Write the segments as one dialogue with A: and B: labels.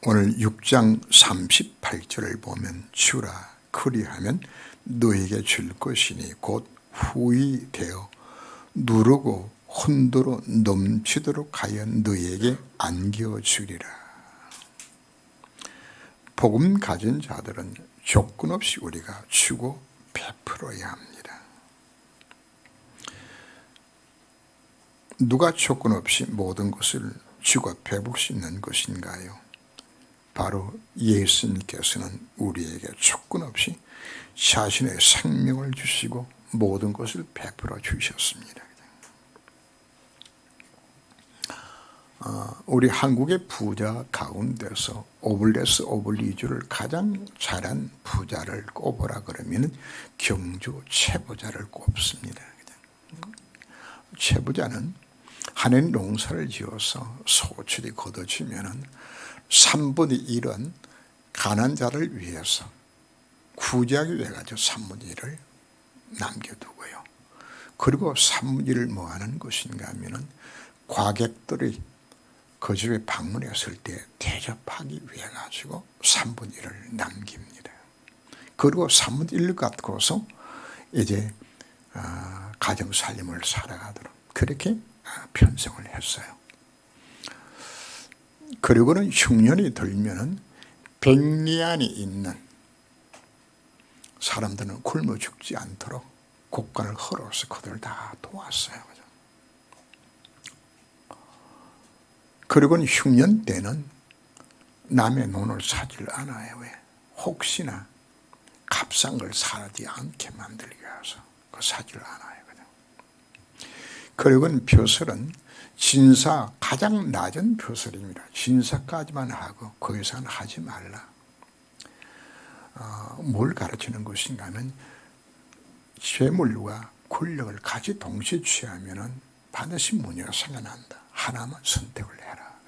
A: 오늘 6장 38절을 보면 주라 그리하면 너에게 줄 것이니 곧 후히 되어 누르고 혼도로 넘치도록 하여 너에게 안겨주리라. 복음 가진 자들은 조건 없이 우리가 주고 베풀어야 합니다. 누가 조건 없이 모든 것을 주고 베풀 수 있는 것인가요? 바로 예수님께서는 우리에게 조건 없이 자신의 생명을 주시고 모든 것을 베풀어 주셨습니다. 우리 한국의 부자 가운데서 오블레스 오블리주를 가장 잘한 부자를 꼽으라 그러면 경주 최부자를 꼽습니다. 최부자는 한 해 농사를 지어서 소출이 거둬지면 3분의 1은 가난한 자를 위해서 구제하기 위해 가지고 3분의 1을 남겨두고요. 그리고 3분의 1을 뭐 하는 것인가 하면은 과객들이 그 집에 방문했을 때 대접하기 위해 가지고 3분의 1을 남깁니다. 그리고 3분의 1을 갖고서 이제 가정 살림을 살아가도록 그렇게 편성을 했어요. 그리고는 흉년이 들면은 백리안이 있는 사람들은 굶어 죽지 않도록 곡간을 헐어서 그들을 다 도왔어요. 그리고는 흉년 때는 남의 논을 사지를 않아요. 왜? 혹시나 값싼 걸 사지 않게 만들기 위해서 그 사지를 않아요. 그리고는 벼슬은 진사 가장 낮은 벼슬입니다. 진사까지만 하고 그 이상은 하지 말라. 뭘 가르치는 것인가 하면 재물과 권력을 같이 동시에 취하면 반드시 문제가 생겨난다. 하나만 선택을 해라.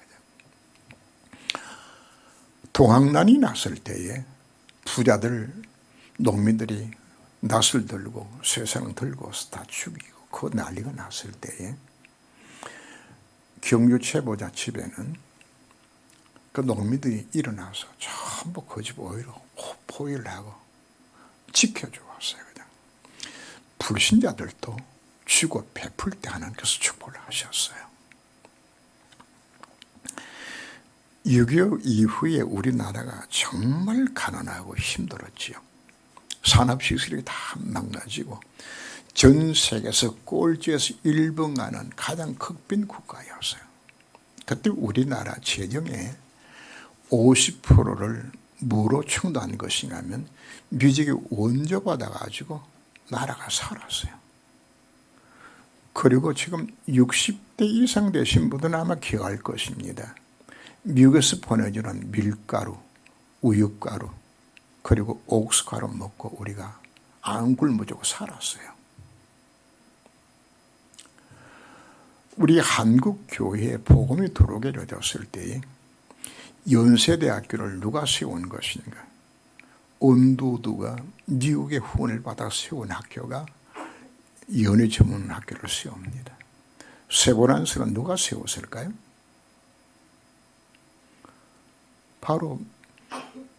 A: 동학난이 났을 때에 부자들, 농민들이 낫을 들고 쇠사랑 들고서 다 죽이고 그 난리가 났을 때에 경주 최부자 집에는 그 농민들이 일어나서 전부 그 집 오히려 포위를 하고 지켜주었어요. 그냥 불신자들도 주고 베풀 때 하나님께서 축복을 하셨어요. 6.25 이후에 우리나라가 정말 가난하고 힘들었지요. 산업시설이 다 망가지고 전 세계에서 꼴찌에서 1등하는 가장 극빈 국가였어요. 그때 우리나라 재정의 50%를 뭐로 충당한 것인가 하면 미국이 원조받아 가지고 나라가 살았어요. 그리고 지금 60대 이상 되신 분들은 아마 기억할 것입니다. 미국에서 보내주는 밀가루, 우유가루, 그리고 옥수가루 먹고 우리가 안 굶어 죽고 살았어요. 우리 한국 교회에 복음이 들어오게 되었을 때에 연세대학교를 누가 세운 것인가? 온두두가 미국의 후원을 받아 세운 학교가 연애 전문 학교를 세웁니다. 세브란스는 누가 세웠을까요? 바로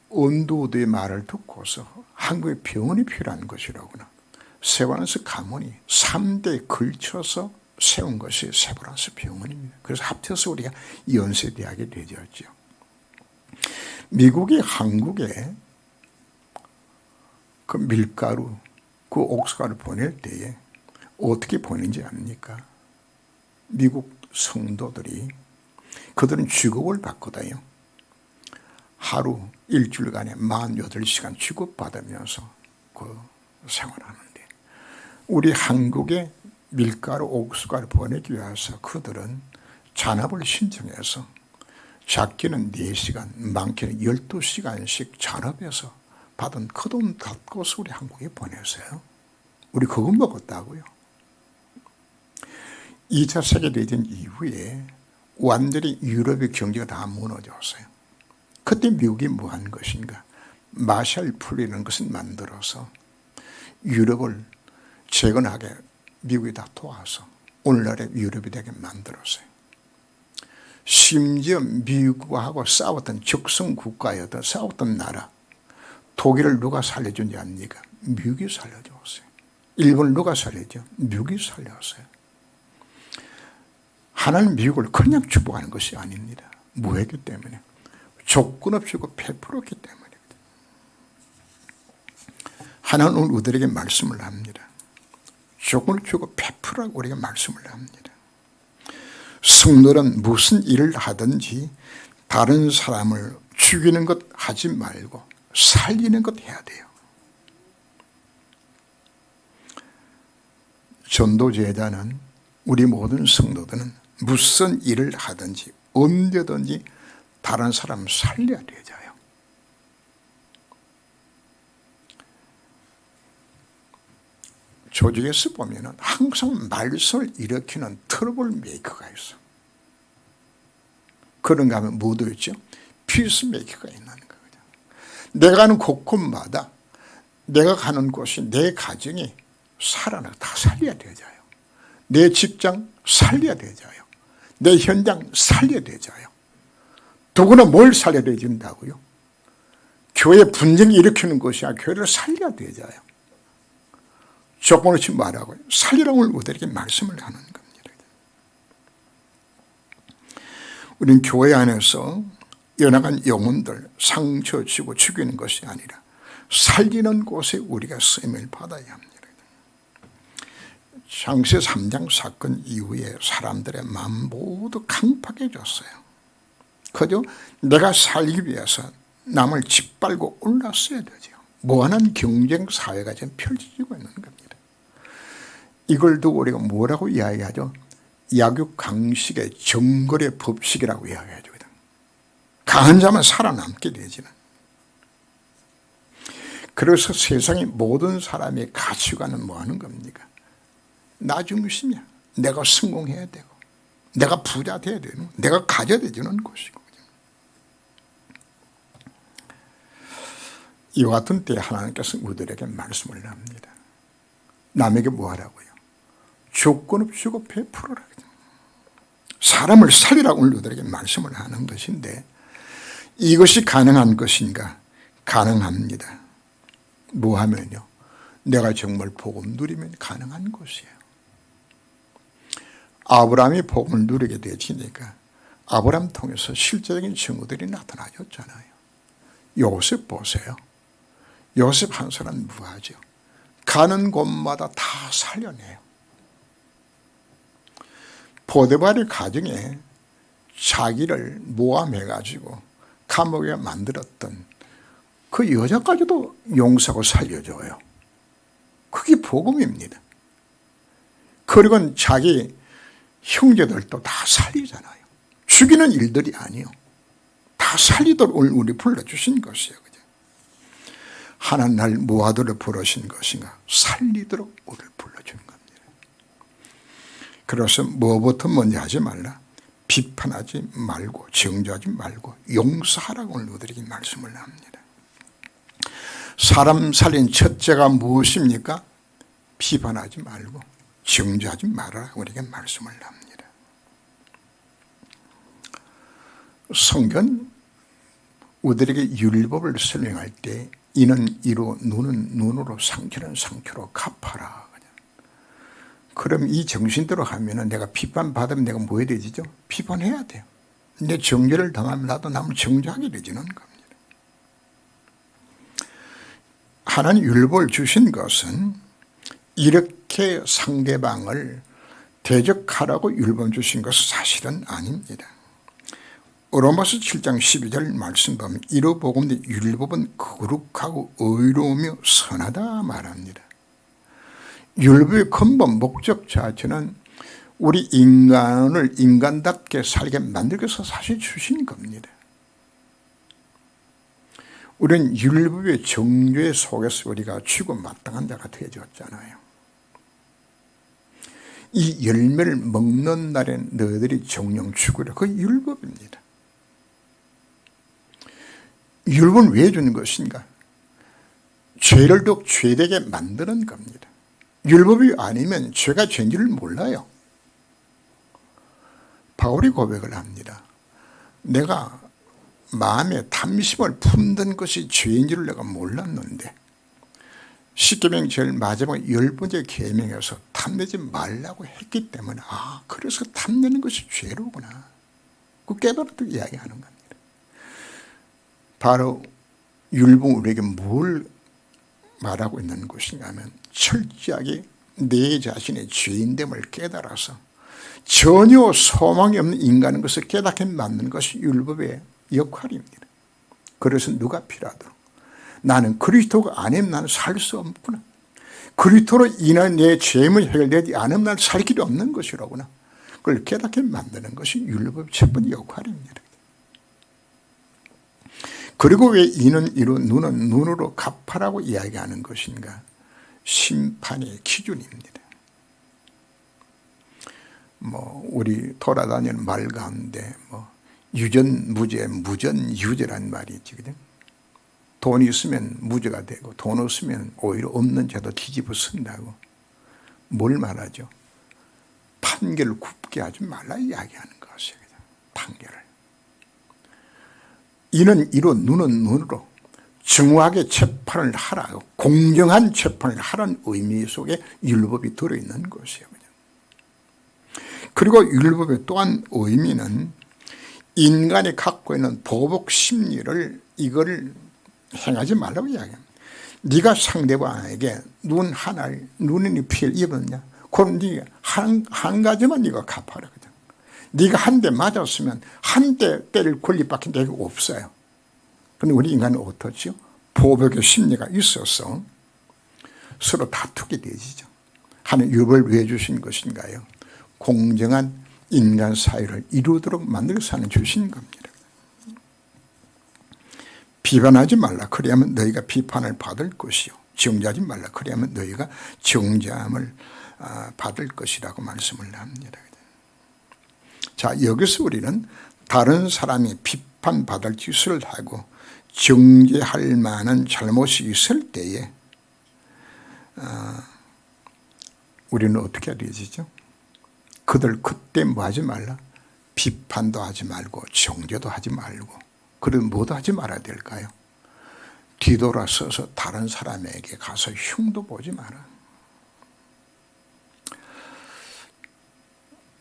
A: 온두두의 말을 듣고서 한국에 병원이 필요한 것이라구나. 세브란스 가문이 3대에 걸쳐서 세운 것이 세브란스 병원입니다. 그래서 합쳐서 우리가 연세대학이 되었죠. 미국이 한국에 그 밀가루, 그 옥수가루 보낼 때에 어떻게 보낸지 압니까? 미국 성도들이 그들은 주급을 받거든요. 하루 일주일간에 48시간 주급받으면서 그 생활하는데 우리 한국에 밀가루, 옥수가루 보내기 위해서 그들은 잔압을 신청해서 작게는 4시간, 많게는 12시간씩 잔압해서 받은 그 돈 갖고서 우리 한국에 보냈어요. 우리 그거 먹었다고요. 2차 세계대전 이후에 완전히 유럽의 경제가 다 무너졌어요. 그때 미국이 뭐 한 것인가? 마샬 플랜이라는 것을 만들어서 유럽을 재건하게 미국이 다 도와서 오늘날의 유럽이 되게 만들었어요. 심지어 미국하고 싸웠던 적성 국가였던 싸웠던 나라, 독일을 누가 살려준지 압니까? 미국이 살려줬어요. 일본을 누가 살려줘? 미국이 살려줬어요. 하나는 미국을 그냥 축복하는 것이 아닙니다. 뭐했기 때문에? 조건 없이 베풀었기 때문에. 하나는 오늘 우리에게 말씀을 합니다. 조건을 주고 베풀라고 우리에게 말씀을 합니다. 성도는 무슨 일을 하든지 다른 사람을 죽이는 것 하지 말고 살리는 것 해야 돼요. 전도제자는, 우리 모든 성도들은 무슨 일을 하든지 언제든지 다른 사람 살려야 되잖아요. 조직에서 보면은 항상 말썽을 일으키는 트러블 메이커가 있어. 그런가 하면 뭐도 있죠? 피스 메이커가 있는 거죠. 내가 가는 곳곳마다 내가 가는 곳이 내 가정이 살아나 다 살려야 되잖아요. 내 직장 살려야 되잖아요. 내 현장 살려야 되잖아요. 누구나 뭘 살려야 된다고요? 교회 분쟁 일으키는 것이 아니라 교회를 살려야 되잖아요. 조건 없이 말하고 살리라고 우리에게 말씀을 하는 겁니다. 우리는 교회 안에서 연약한 영혼들 상처 주고 죽이는 것이 아니라 살리는 곳에 우리가 쓰임을 받아야 합니다. 창세 3장 사건 이후에 사람들의 마음 모두 강팍해졌어요. 그저 내가 살기 위해서 남을 짓밟고 올랐어야 되죠. 무한한 경쟁 사회가 지금 펼쳐지고 있는 겁니다. 이걸 두고 우리가 뭐라고 이야기하죠? 약육강식의 정거래 법칙이라고 이야기하죠. 강한 자만 살아남게 되지는. 그래서 세상의 모든 사람의 가치관은 뭐 하는 겁니까? 나 중심이야. 내가 성공해야 되고 내가 부자 돼야 되는, 내가 가져야 되는 것이고. 이와 같은 때에 하나님께서 우리들에게 말씀을 합니다. 남에게 뭐 하라고요? 조건 없이 베풀어라. 사람을 살리라고 우리들에게 말씀을 하는 것인데, 이것이 가능한 것인가? 가능합니다. 뭐 하면요? 내가 정말 복음 누리면 가능한 것이에요. 아브라함이 복음을 누리게 되지니까 아브라함 통해서 실제적인 증거들이 나타나졌잖아요. 요셉 보세요. 요셉 한 사람 무하죠. 가는 곳마다 다 살려내요. 보디발의 가정에 자기를 모함해가지고 감옥에 만들었던 그 여자까지도 용서하고 살려줘요. 그게 복음입니다. 그리고 자기 형제들도 다 살리잖아요. 죽이는 일들이 아니요. 다 살리도록 우리 불러주신 것이에요. 하나님 날 뭐하도록 부르신 것인가? 살리도록 우리를 불러주는 겁니다. 그래서 뭐부터 먼저 하지 말라? 비판하지 말고 정죄하지 말고 용서하라고 오늘 우리에게 말씀을 합니다. 사람 살린 첫째가 무엇입니까? 비판하지 말고 정죄하지 말아라 우리에게 말씀을 합니다. 성경 우리에게 율법을 설명할 때 이는 이로 눈은 눈으로 상처는 상처로 갚아라. 그럼 이 정신대로 하면 내가 비판받으면 내가 뭐 해야 되죠? 비판해야 돼요. 내 정죄를 당하면 나도 남을 정죄하게 되지는 겁니다. 하나님 율법을 주신 것은 이렇게 상대방을 대적하라고 율법 주신 것은 사실은 아닙니다. 로마서 7장 12절 말씀 보면 이로 보건대 율법은 거룩하고 의로우며 선하다 말합니다. 율법의 근본 목적 자체는 우리 인간을 인간답게 살게 만들기 위해서 사실 주신 겁니다. 우리는 율법의 정죄 속에서 우리가 죽어 마땅한 자가 되어졌잖아요. 이 열매를 먹는 날에 너희들이 정령 죽으라. 그 율법입니다. 율법은 왜 주는 것인가? 죄를 더욱 죄되게 만드는 겁니다. 율법이 아니면 죄가 죄인지를 몰라요. 바울이 고백을 합니다. 내가 마음에 탐심을 품던 것이 죄인 줄 내가 몰랐는데 십계명 제일 마지막 10번째 계명에서 탐내지 말라고 했기 때문에 그래서 탐내는 것이 죄로구나. 그 깨달았다고 이야기하는 겁니다. 바로 율법은 우리에게 뭘 말하고 있는 것인가 하면 철저하게 내 자신의 죄인됨을 깨달아서 전혀 소망이 없는 인간인 것을 깨닫게 만드는 것이 율법의 역할입니다. 그래서 누가 필요하도록 나는 그리스도가 아니면 나는 살 수 없구나. 그리스도로 인한 내 죄임을 해결되지 않으면 나는 살 길이 없는 것이로구나. 그걸 깨닫게 만드는 것이 율법의 첫 번째 역할입니다. 그리고 왜 이는 이로 눈은 눈으로 갚아라고 이야기하는 것인가? 심판의 기준입니다. 우리 돌아다니는 말 가운데 유전무죄, 무전유죄란 말이 있지. 돈 있으면 무죄가 되고 돈 없으면 오히려 없는 죄도 뒤집어 쓴다고. 뭘 말하죠? 판결을 굽게 하지 말라 이야기하는 것이에요. 판결을. 이는 이로 눈은 눈으로 정확하게 재판을 하라, 공정한 재판을 하라는 의미 속에 율법이 들어있는 것이에요. 그리고 율법의 또한 의미는 인간이 갖고 있는 보복 심리를 이걸 행하지 말라고 이야기합니다. 네가 상대방에게 눈 하나를 눈이 피해를 입었냐? 그럼 네가 한 가지만 네가 갚아라. 네가 한 대 맞았으면 한 대 때릴 권리밖에 내가 없어요. 그런데 우리 인간은 어떻죠? 보복의 심리가 있어서 서로 다투게 되지죠. 하나님 율법을 왜 주신 것인가요? 공정한 인간 사회를 이루도록 만들어서 하나님 주신 겁니다. 비판하지 말라. 그래야만 너희가 비판을 받을 것이요. 정죄하지 말라. 그래야만 너희가 정죄함을 받을 것이라고 말씀을 합니다. 자, 여기서 우리는 다른 사람이 비판받을 짓을 하고 정죄할 만한 잘못이 있을 때에 우리는 어떻게 해야 되죠? 그들 그때 뭐 하지 말라? 비판도 하지 말고 정죄도 하지 말고 그럼 뭐도 하지 말아야 될까요? 뒤돌아서서 다른 사람에게 가서 흉도 보지 마라.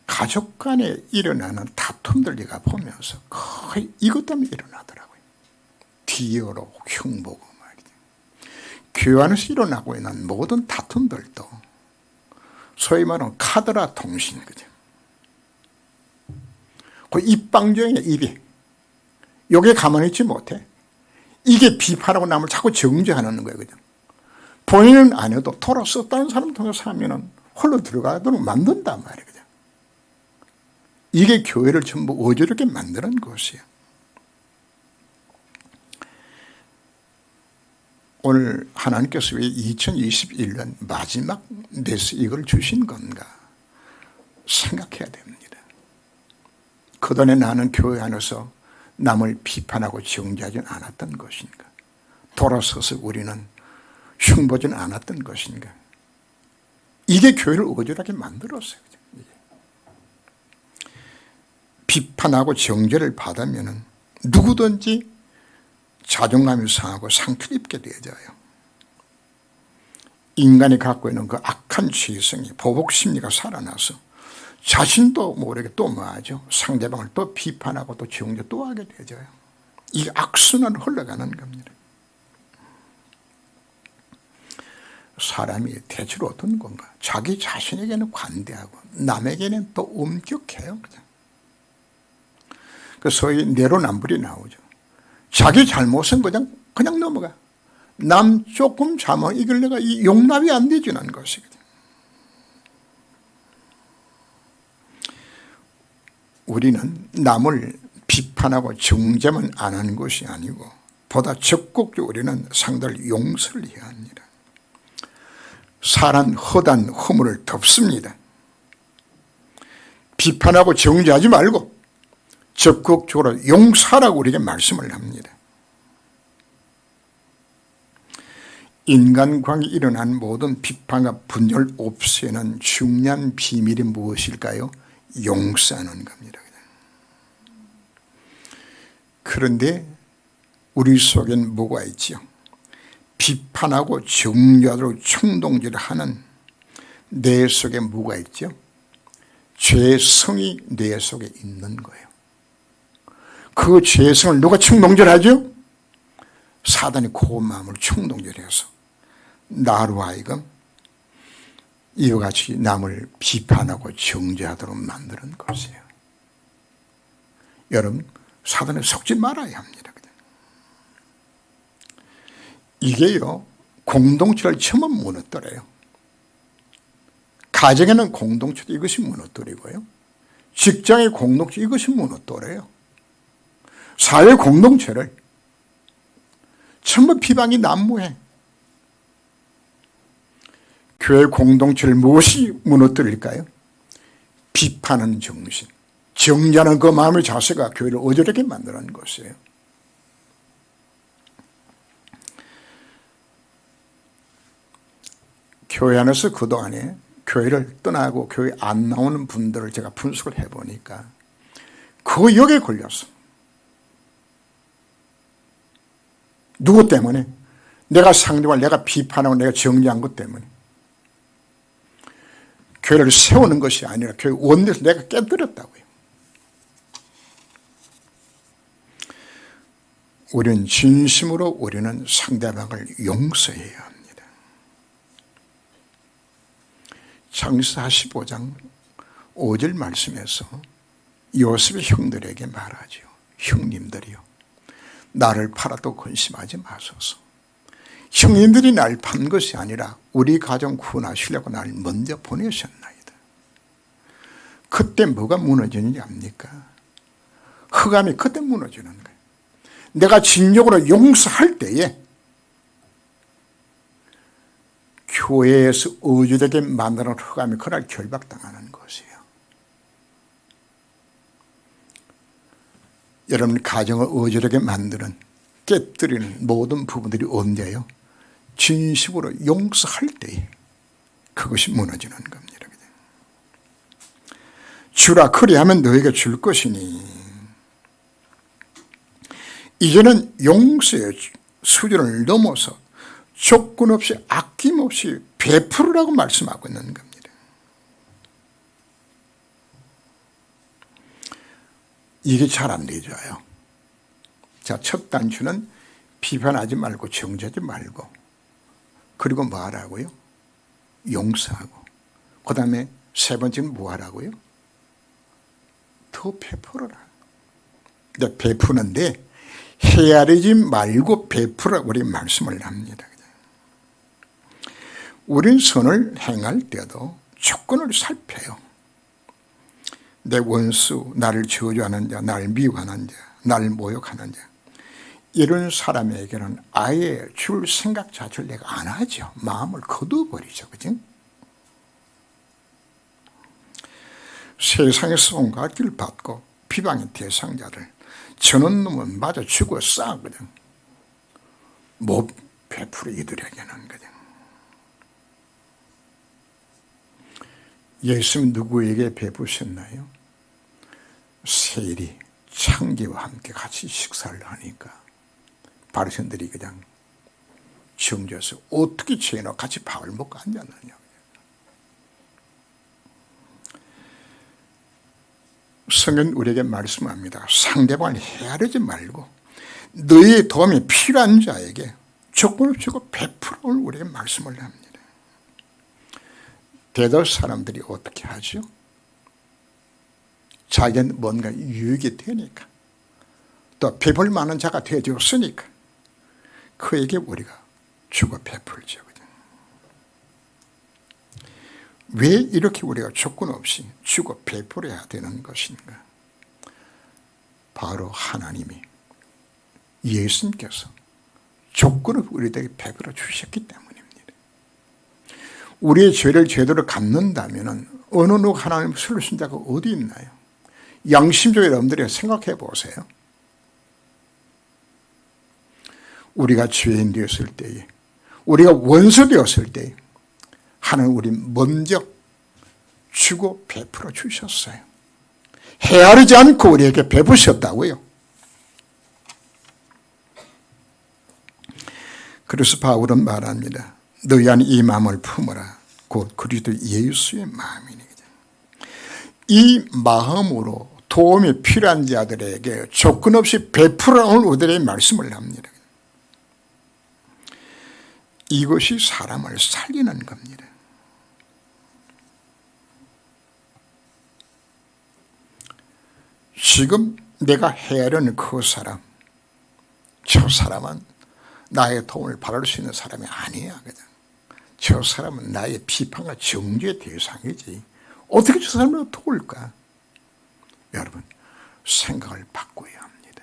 A: 가족 간에 일어나는 다툼들 제가 보면서 거의 이것 때문에 일어나더라고요. 뒤어로 흉보고 말이죠. 교회 안에서 일어나고 있는 모든 다툼들도 소위 말하는 카드라 통신, 그죠? 그 입방정이야, 입이. 여기에 가만히 있지 못해. 이게 비판하고 남을 자꾸 정죄하는 거예요, 그죠? 본인은 안 해도 돌아서 다른 사람 통해서 하면은 홀로 들어가도록 만든단 말이에요, 그죠? 이게 교회를 전부 어지럽게 만드는 것이에요. 오늘 하나님께서 왜 2021년 마지막 메시지를 주신 건가 생각해야 됩니다. 그동안에 나는 교회 안에서 남을 비판하고 정죄하지 않았던 것인가? 돌아서서 우리는 흉보지 않았던 것인가? 이게 교회를 어지럽게 만들었어요. 비판하고 정죄를 받으면 누구든지 자존감이 상하고 상처를 입게 되어져요. 인간이 갖고 있는 그 악한 죄성이 보복 심리가 살아나서 자신도 모르게 또 뭐하죠? 상대방을 또 비판하고 또 정죄 또 하게 되어져요. 이 악순환을 흘러가는 겁니다. 사람이 대체로 어떤 건가? 자기 자신에게는 관대하고 남에게는 또 엄격해요. 그 소위 내로남불이 나오죠. 자기 잘못은 그냥 넘어가. 남 조금 잘못 이걸 내가 용납이 안 되지는 것이거든. 우리는 남을 비판하고 정죄만 안 하는 것이 아니고 보다 적극적으로 우리는 상대를 용서를 해야 합니다. 사람 허단 허물을 덮습니다. 비판하고 정죄하지 말고 적극적으로 용서하라고 우리에게 말씀을 합니다. 인간관계에 일어난 모든 비판과 분열을 없애는 중요한 비밀이 무엇일까요? 용서하는 겁니다. 그런데 우리 속엔 뭐가 있지요? 비판하고 정죄하도록 충동질을 하는 내 속에 뭐가 있죠? 죄성이 내 속에 있는 거예요. 그 죄성을 누가 충동질하죠? 사단이 그 마음을 충동질해서 나로 하여금 이와 같이 남을 비판하고 정죄하도록 만드는 것이에요. 여러분, 사단에 속지 말아야 합니다. 이게요, 공동체를 처음 무너뜨려요. 가정에는 공동체, 이것이 무너뜨리고요. 직장의 공동체, 이것이 무너뜨려요. 사회 공동체를 전부 비방이 난무해. 교회 공동체를 무엇이 무너뜨릴까요? 비판하는 정신, 정죄하는 그 마음의 자세가 교회를 어지럽게 만드는 것이에요. 교회 안에서 그동안에 교회를 떠나고 교회 안 나오는 분들을 제가 분석을 해보니까 그 역에 걸렸어. 누구 때문에? 내가 상대와 내가 비판하고 내가 정죄한 것 때문에. 교회를 세우는 것이 아니라 교회 원내에서 내가 깨뜨렸다고요. 우리는 진심으로 우리는 상대방을 용서해야 합니다. 창세기 45장 5절 말씀에서 요셉의 형들에게 말하죠. 형님들이요, 나를 팔아도 근심하지 마소서. 형님들이 날 판 것이 아니라 우리 가정 구원하시려고 날 먼저 보내셨나이다. 그때 뭐가 무너지는지 압니까? 흑암이 그때 무너지는 거예요. 내가 진정으로 용서할 때에 교회에서 어주되게 만드는 흑암이 그날 결박당하는 것이에요. 여러분, 가정을 어지럽게 만드는, 깨뜨리는 모든 부분들이 언제요? 진심으로 용서할 때에 그것이 무너지는 겁니다. 주라, 그리하면 너에게 줄 것이니. 이제는 용서의 수준을 넘어서 조건 없이 아낌없이 베풀으라고 말씀하고 있는 겁니다. 이게 잘 안 되죠요. 자, 첫 단추는 비판하지 말고 정죄하지 말고, 그리고 뭐 하라고요? 용서하고. 그 다음에 세 번째는 뭐 하라고요? 더 베풀어라. 근데 베푸는데 헤아리지 말고 베풀으라고 우리 말씀을 합니다. 우린 선을 행할 때도 조건을 살펴요. 내 원수, 나를 저주하는 자, 나를 미워하는 자, 나를 모욕하는 자, 이런 사람에게는 아예 줄 생각 자체를 내가 안 하죠. 마음을 거두어버리죠. 그죠? 세상에서 온갖 악기를 받고 비방의 대상자들, 저런 놈은 맞아 죽어 싸거든. 못 베풀어 이들에게는. 거든. 예수님 누구에게 베푸셨나요? 세리, 창기와 함께 같이 식사를 하니까 바리새인들이 그냥 정죄해서 어떻게 죄인하고 같이 밥을 먹고 앉았느냐. 성경 우리에게 말씀합니다. 상대방을 헤아리지 말고 너의 도움이 필요한 자에게 조건 없이 베풀어를 우리에게 말씀을 합니다. 대다수 사람들이 어떻게 하죠? 자기는 뭔가 유익이 되니까, 또 베풀 만한 자가 되어줬으니까 그에게 우리가 주고 베풀죠. 왜 이렇게 우리가 조건 없이 주고 베풀어야 되는 것인가? 바로 하나님이, 예수님께서 조건 없이 우리에게 베풀어 주셨기 때문입니다. 우리의 죄를 제대로 갚는다면 어느 누구 하나님을 슬르신 자가 어디 있나요? 양심적으로 여러분들이 생각해 보세요. 우리가 죄인 되었을 때에, 우리가 원수 되었을 때에 하나님 우리 먼저 주고 베풀어 주셨어요. 헤아리지 않고 우리에게 베푸셨다고요. 그래서 바울은 말합니다. 너희 안에 이 마음을 품어라. 곧 그리스도 예수의 마음이니. 이 마음으로 도움이 필요한 자들에게 조건 없이 베풀어온 우리의 말씀을 합니다. 이것이 사람을 살리는 겁니다. 지금 내가 헤아리는 그 사람, 저 사람은 나의 도움을 받을 수 있는 사람이 아니야. 저 사람은 나의 비판과 정죄의 대상이지. 어떻게 저 사람을 도울까? 여러분, 생각을 바꿔야 합니다.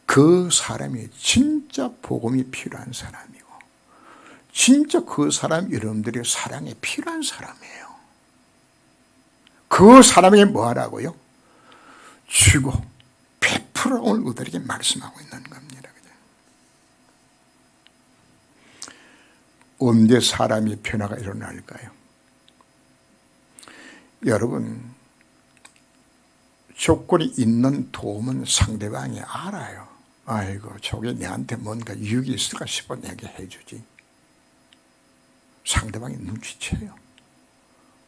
A: 그 사람이 진짜 복음이 필요한 사람이고 진짜 그 사람 여러분들의 사랑이 필요한 사람이에요. 그 사람에게 뭐 하라고요? 주고 베풀어 올 우리에게 말씀하고 있는 겁니다. 언제 사람이 변화가 일어날까요? 여러분, 조건이 있는 도움은 상대방이 알아요. 아이고, 저게 내한테 뭔가 유익이 있을까 싶어 내게 해주지. 상대방이 눈치채요.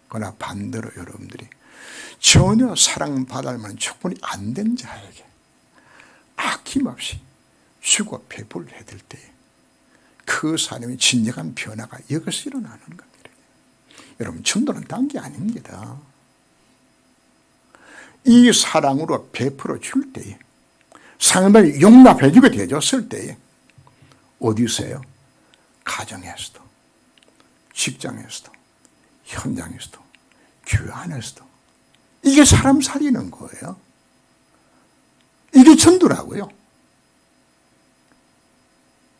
A: 그러나 반대로 여러분들이 전혀 사랑받을 만한 조건이 안 된 자에게 아낌없이 주고 배부를 해줄 때 그 사람의 진정한 변화가 여기서 일어나는 겁니다. 여러분, 전도는 딴 게 아닙니다. 이 사랑으로 베풀어 줄 때에 상대방이 용납해 주게 되었을 때에 어디서요? 가정에서도, 직장에서도, 현장에서도, 교회 안에서도. 이게 사람 살리는 거예요. 이게 전도라고요.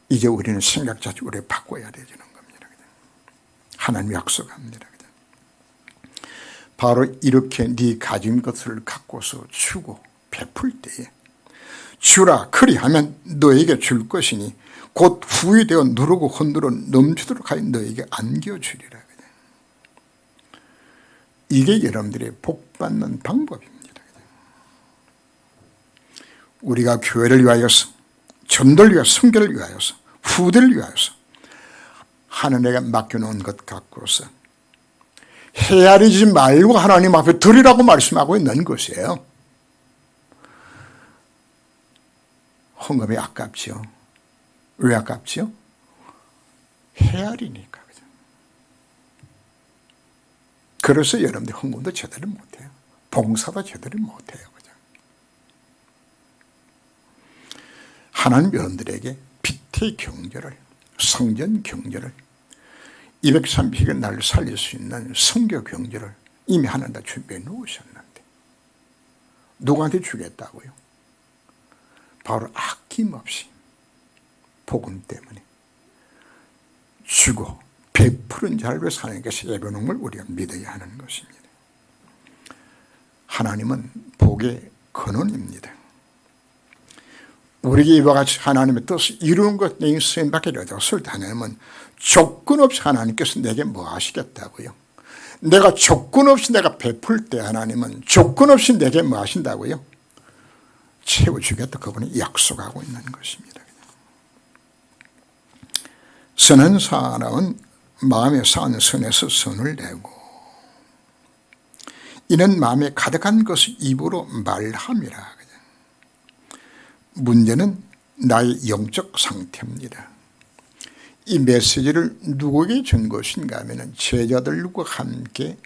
A: 이제 우리는 생각 자체를 바꿔야 되는 겁니다. 하나님 약속합니다. 바로 이렇게 네 가진 것을 갖고서 주고 베풀 때에 주라 그리하면 너에게 줄 것이니 곧 후이 되어 누르고 흔들어 넘치도록 하여 너에게 안겨주리라. 이게 여러분들이 복받는 방법입니다. 우리가 교회를 위하여서, 전도를 위하여, 선교를 위하여서, 후대를 위하여서 하나님에게 맡겨놓은 것 갖고서 헤아리지 말고 하나님 앞에 드리라고 말씀하고 있는 것이에요. 헌금이 아깝죠. 왜 아깝죠? 헤아리니까. 그래서 여러분들 헌금도 제대로 못해요. 봉사도 제대로 못해요. 하나님 여러분들에게 빛의 경제를, 성전 경제를, 230일 날 살릴 수 있는 선교 경제를 이미 하나님 다 준비해 놓으셨는데 누구한테 주겠다고요? 바로 아낌없이 복음 때문에 주고 베푸른 자를 위해서 하나님께서 예배놓은 걸 우리가 믿어야 하는 것입니다. 하나님은 복의 근원입니다. 우리에게 이와 같이 하나님의 뜻을 이루는 것 내 인생에 받게 되었을 때 하나님은 조건 없이 하나님께서 내게 뭐 하시겠다고요? 내가 조건 없이 내가 베풀 때 하나님은 조건 없이 내게 뭐 하신다고요? 채워주겠다 그분이 약속하고 있는 것입니다. 선한 사람은 마음에 쌓은 선에서 선을 내고 이는 마음에 가득한 것을 입으로 말함이라. 문제는 나의 영적 상태입니다. 이 메시지를 누구에게 준 것인가 하면 제자들과 함께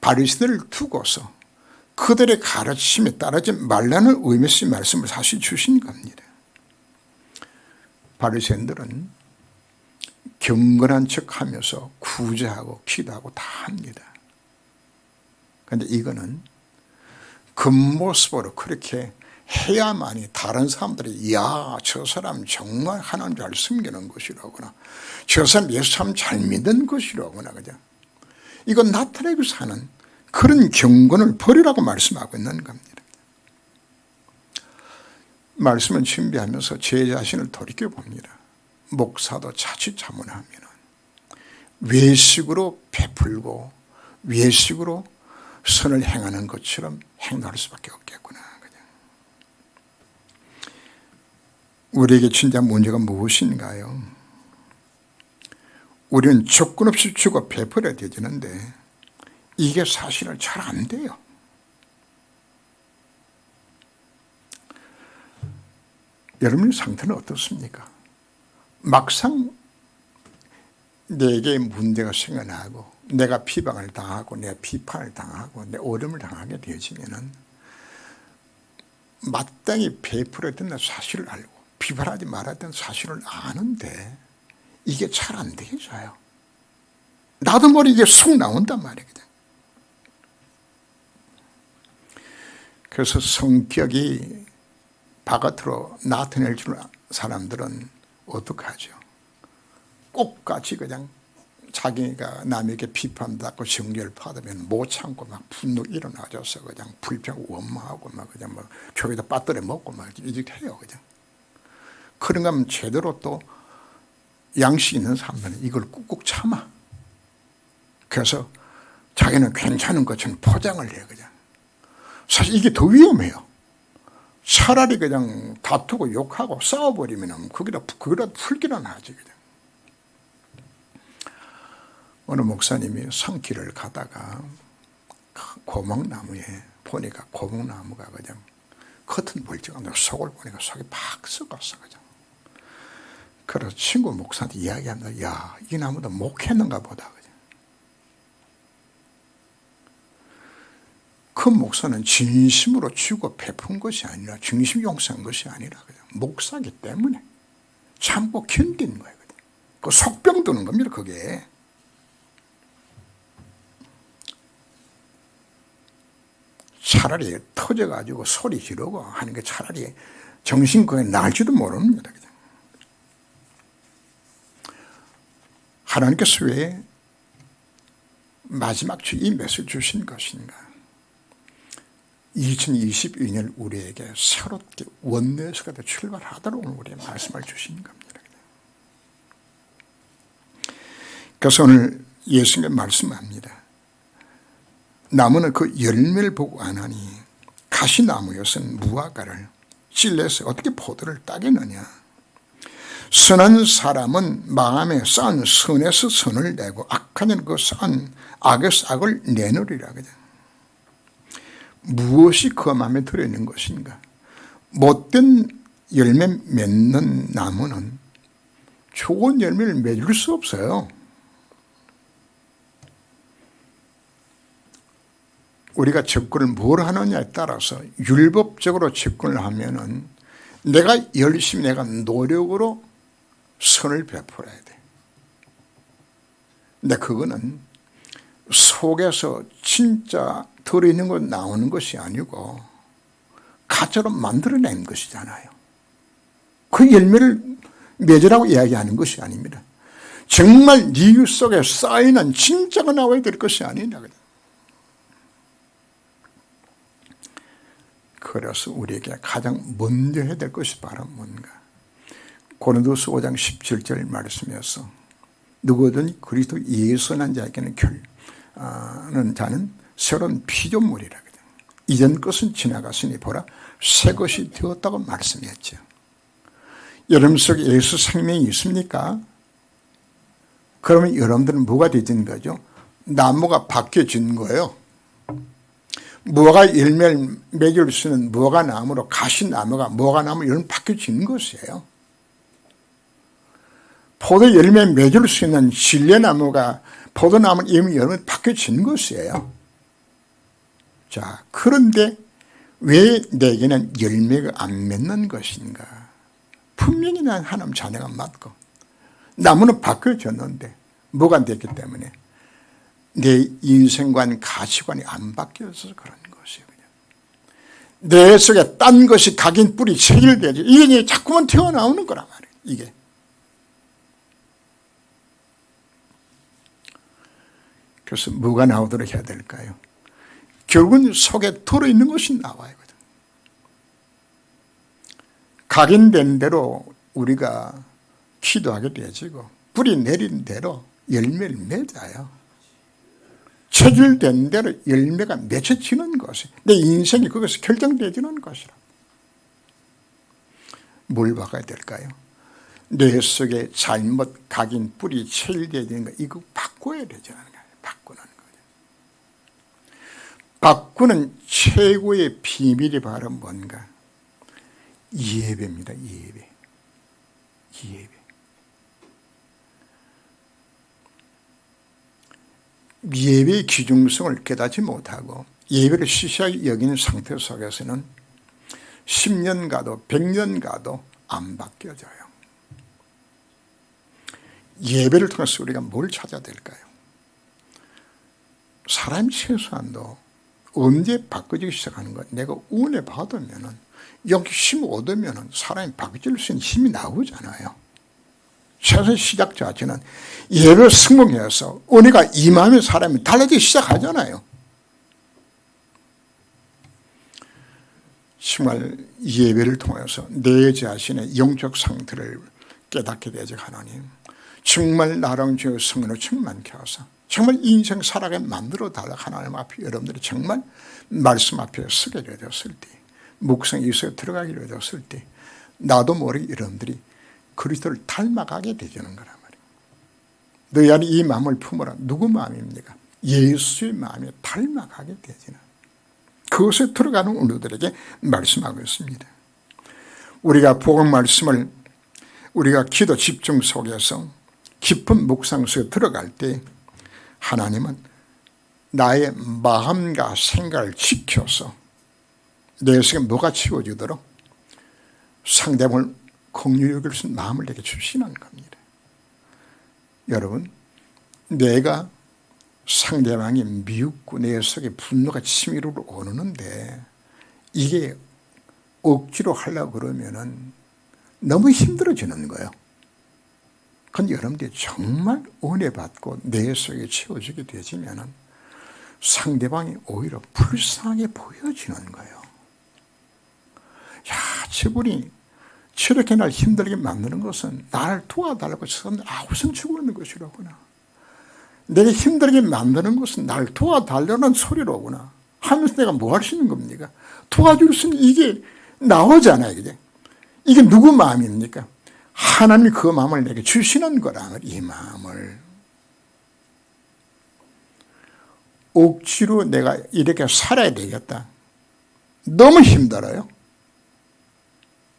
A: 바리새인들을 두고서 그들의 가르침에 따르지 말라는 의미의 말씀을 사실 주신 겁니다. 바리새인들은 경건한 척하면서 구제하고 기도하고 다 합니다. 그런데 이거는 겉모습으로 그렇게 해야만이 다른 사람들이 야, 저 사람 정말 하나님 잘 섬기는 것이라거나 저 사람 예수 참 잘 믿는 것이라거나 그죠? 이건 나타내고 사는 그런 경건을 버리라고 말씀하고 있는 겁니다. 말씀을 준비하면서 제 자신을 돌이켜봅니다. 목사도 자칫자문하면 외식으로 베풀고 외식으로 선을 행하는 것처럼 행동할 수밖에 없겠구나. 우리에게 진짜 문제가 무엇인가요? 우리는 조건 없이 주고 베풀어야 되는데 이게 사실은 잘 안 돼요. 여러분의 상태는 어떻습니까? 막상 내게 문제가 생겨나고 내가 비방을 당하고 내가 비판을 당하고 내 어려움을 당하게 되어지면은 마땅히 베풀어야 된다는 사실을 알고 비판하지 말아야 된다는 사실을 아는데 이게 잘 안 되어져요. 나도 모르게 이게 쑥 나온단 말이에요. 그래서 성격이 바깥으로 나타낼 줄 사람들은 어떡하죠? 꼭같이 그냥 자기가 남에게 비판받고 정죄를 받으면 못 참고 막 분노 일어나줘서 그냥 불평 원망하고 막 그냥 뭐 교회에다 빠뜨려 먹고 막 이렇게 해요. 그냥. 그런가 하면 제대로 또 양식 있는 사람들은 이걸 꾹꾹 참아. 그래서 자기는 괜찮은 것처럼 포장을 해요. 그냥. 사실 이게 더 위험해요. 차라리 그냥 다투고 욕하고 싸워버리면 그거라도 풀기는 하지. 그냥. 어느 목사님이 산길을 가다가 고목나무에 보니까 고목나무가 그냥 겉은 멀쩡한데 속을 보니까 속이 팍 썩었어. 그냥. 그래서 친구 목사한테 이야기합니다. 야, 이 나무도 목했는가 보다. 그냥. 그 목사는 진심으로 주고 베푼 것이 아니라 중심 용서한 것이 아니라 그냥 목사기 때문에 참고 견딘 거예요. 그 속병 드는 겁니다. 그게. 차라리 터져가지고 소리 지르고 하는 게 차라리 정신건강에 나을지도 모릅니다. 그냥. 하나님께서 왜 마지막 주 이 메시지를 주신 것인가? 2022년 우리에게 새롭게 원내에서 출발하도록 오늘 우리에게 말씀을 주신 겁니다. 그래서 오늘 예수님께 말씀합니다. 나무는 그 열매를 보고 아나니 가시나무였은 무화과를 찔레서 어떻게 포도를 따겠느냐. 선한 사람은 마음에 쌓은 선에서 선을 내고 악한 자는 그 쌓은 악에서 악을 내놓으리라. 무엇이 그 마음에 들어있는 것인가? 못된 열매 맺는 나무는 좋은 열매를 맺을 수 없어요. 우리가 접근을 뭘 하느냐에 따라서 율법적으로 접근을 하면은 내가 열심히 내가 노력으로 선을 베풀어야 돼. 근데 그거는 속에서 진짜 들어있는 건 나오는 것이 아니고 가짜로 만들어낸 것이잖아요. 그 열매를 맺으라고 이야기하는 것이 아닙니다. 정말 네 속에 쌓이는 진짜가 나와야 될 것이 아니냐. 그래서 우리에게 가장 먼저 해야 될 것이 바로 뭔가. 고린도서 5장 17절 말씀이어서 누구든 그리스도 예수는 자에게는 는 자는 새로운 피조물이라. 이전 것은 지나갔으니 보라 새 것이 되었다고 말씀했죠. 여러분 속에 예수 생명이 있습니까? 그러면 여러분들은 뭐가 되진 거죠? 나무가 바뀌어진 거예요. 무화과 열매를 맺을 수 있는 무화과 나무로 가시나무가 무화과 나무 열매 바뀌어진 것이에요. 포도 열매 맺을 수 있는 신뢰나무가 포도나무 이미 열매 바뀌어진 것이에요. 자, 그런데 왜 내게는 열매가 안 맺는 것인가? 분명히 난 하나님 자녀가 맞고 나무는 바뀌어졌는데 뭐가 됐기 때문에 내 인생관 가치관이 안 바뀌어서 그런 것이에요. 내 속에 딴 것이 각인 뿌리 체질되지. 이게 자꾸만 튀어나오는 거란 말이에요. 이게. 그래서 뭐가 나오도록 해야 될까요? 결국은 속에 들어있는 것이 나와요. 각인된 대로 우리가 기도하게 되어지고 뿌리 내린 대로 열매를 맺어요. 체질된 대로 열매가 맺혀지는 것이 내 인생이 거기서 결정되어지는 것이라. 뭘 바꿔야 될까요? 뇌 속에 잘못 각인 뿌리 체일되어 있는 거 이거 바꿔야 되잖아요. 바꾸는 거죠. 바꾸는 최고의 비밀이 바로 뭔가? 예배입니다. 예배. 예배의 귀중성을 깨닫지 못하고 예배를 시시하게 여기는 상태 속에서는 10년 가도 100년 가도 안 바뀌어져요. 예배를 통해서 우리가 뭘 찾아야 될까요? 사람이 최소한도 언제 바꿔지기 시작하는 거야? 내가 은혜 받으면은 영심 얻으면은 사람이 바꿔질 수 있는 힘이 나오잖아요. 최소 시작 자체는 예배를 성공해서 은혜가 임하면 사람이 달라지기 시작하잖아요. 정말 예배를 통해서 내 자신의 영적 상태를 깨닫게 되죠. 하나님 정말 나랑 주의 성령으로 충만케 하사 정말 인생 살아가게 만들어 달라. 하나님 앞에 여러분들이 정말 말씀 앞에 서게 되었을 때 묵상 이수에 들어가게 되었을 때 나도 모르게 여러분들이 그리스도를 닮아가게 되는 거란 말이에요. 너희 안에 이 마음을 품어라. 누구 마음입니까? 예수의 마음에 닮아가게 되지는 그것에 들어가는 우리들에게 말씀하고 있습니다. 우리가 복음 말씀을 우리가 기도 집중 속에서 깊은 묵상 속에 들어갈 때 하나님은 나의 마음과 생각을 지켜서 내 속에 뭐가 치워지도록 상대방을 긍휼히 여길 수 있는 마음을 내게 주시는 겁니다. 여러분 내가 상대방이 미웃고 내 속에 분노가 치밀어 오르는데 이게 억지로 하려고 그러면은 너무 힘들어지는 거예요. 그런데 여러분들이 정말 은혜 받고 내 속에 채워지게 되지면은 상대방이 오히려 불쌍하게 보여지는 거예요. 야, 저분이 저렇게 날 힘들게 만드는 것은 나를 도와달라고 아우성 치고 있는 것이로구나. 내가 힘들게 만드는 것은 나를 도와달라는 소리로구나 하면서 내가 뭐 할 수 있는 겁니까? 도와줄 수 있는 이게 나오잖아요. 이게 누구 마음입니까? 하나님이 그 마음을 내게 주시는 거라. 이 마음을 억지로 내가 이렇게 살아야 되겠다. 너무 힘들어요.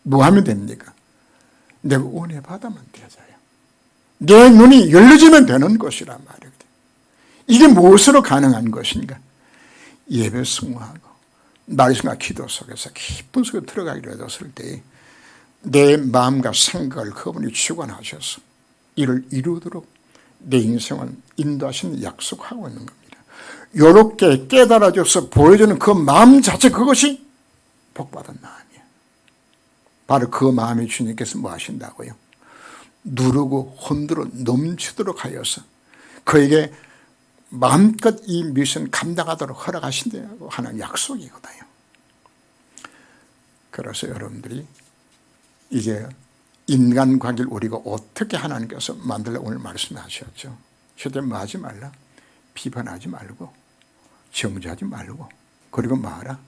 A: 뭐 하면 됩니까? 내가 은혜 받으면 되잖아요. 내 눈이 열려지면 되는 것이란 말이거든요. 이게 무엇으로 가능한 것인가? 예배 승화하고 말씀과 기도 속에서 깊은 속에 들어가기로 했을 때 내 마음과 생각을 그분이 주관하셔서 이를 이루도록 내 인생을 인도하시는 약속하고 있는 겁니다. 이렇게 깨달아져서 보여주는 그 마음 자체 그것이 복받은 마음이에요. 바로 그 마음이 주님께서 뭐 하신다고요? 누르고 흔들어 넘치도록 하여서 그에게 마음껏 이 미션 감당하도록 허락하신다고 하는 약속이거든요. 그래서 여러분들이 이제 인간관계를 우리가 어떻게 하나님께서 만들려고 오늘 말씀하셨죠. 절대 뭐 하지 말라. 비판하지 말고 정죄하지 말고 그리고 뭐하라?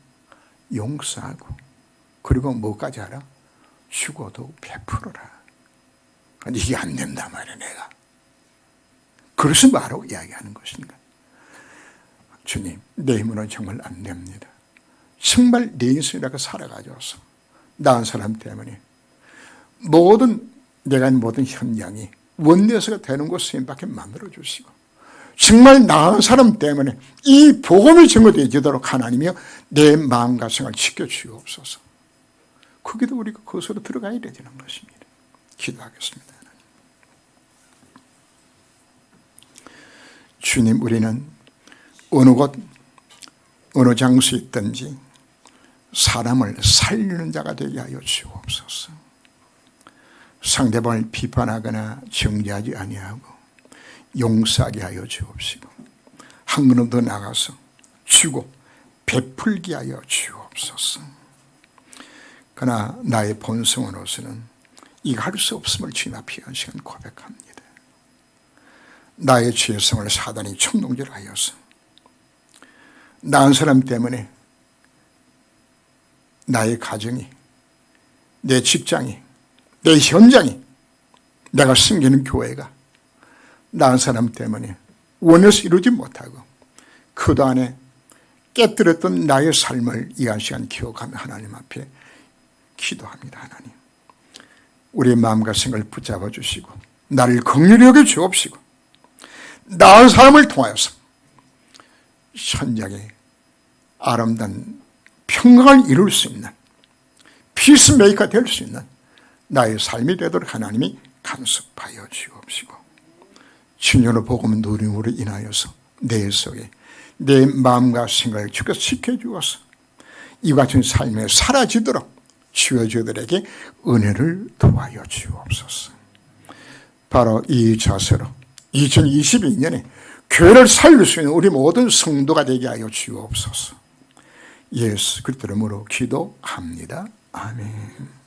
A: 용서하고 그리고 뭐까지 하라? 죽어도 베풀어라. 근데 이게 안 된단 말이야 내가. 그래서 뭐하라고 이야기하는 것인가? 주님 내 힘으로는 정말 안 됩니다. 정말 내 인생이라고 살아가져서 나은 사람 때문에 내가 모든 현장이 원내에서가 되는 곳을 밖에 만들어주시고 정말 나은 사람 때문에 이 복음이 증거되도록 하나님이여 내 마음과 생각을 지켜주옵소서. 거기도 우리가 그것으로 들어가야 되는 것입니다. 기도하겠습니다. 주님 우리는 어느 곳 어느 장소에 있든지 사람을 살리는 자가 되게 하여 주옵소서. 상대방을 비판하거나 정죄하지 아니하고 용서하게 하여 주옵시고 한 걸음 더 나가서 주고 베풀게 하여 주옵소서. 그러나 나의 본성으로서는 이거 할 수 없음을 주님 앞에 한 시간 고백합니다. 나의 죄성을 사단이 총동질하여서 나은 사람 때문에 나의 가정이 내 직장이 내 현장이 내가 섬기는 교회가 나은 사람 때문에 원해서 이루지 못하고 그동안에 깨뜨렸던 나의 삶을 이 시간 기억하며 하나님 앞에 기도합니다. 하나님, 우리의 마음과 생각을 붙잡아 주시고 나를 긍휼히 여겨 주옵시고 나은 사람을 통하여서 현장에 아름다운 평강을 이룰 수 있는 피스메이커 될 수 있는 나의 삶이 되도록 하나님이 간섭하여 주옵시고 진정으로 복음 누림으로 인하여서 내 속에 내 마음과 생각을 주께서 지켜주어서 이 같은 삶에 사라지도록 주여주들에게 은혜를 도와여 주옵소서. 바로 이 자세로 2022년에 교회를 살릴 수 있는 우리 모든 성도가 되게 하여 주옵소서. 예수 그리스도 이름으로 기도합니다. 아멘.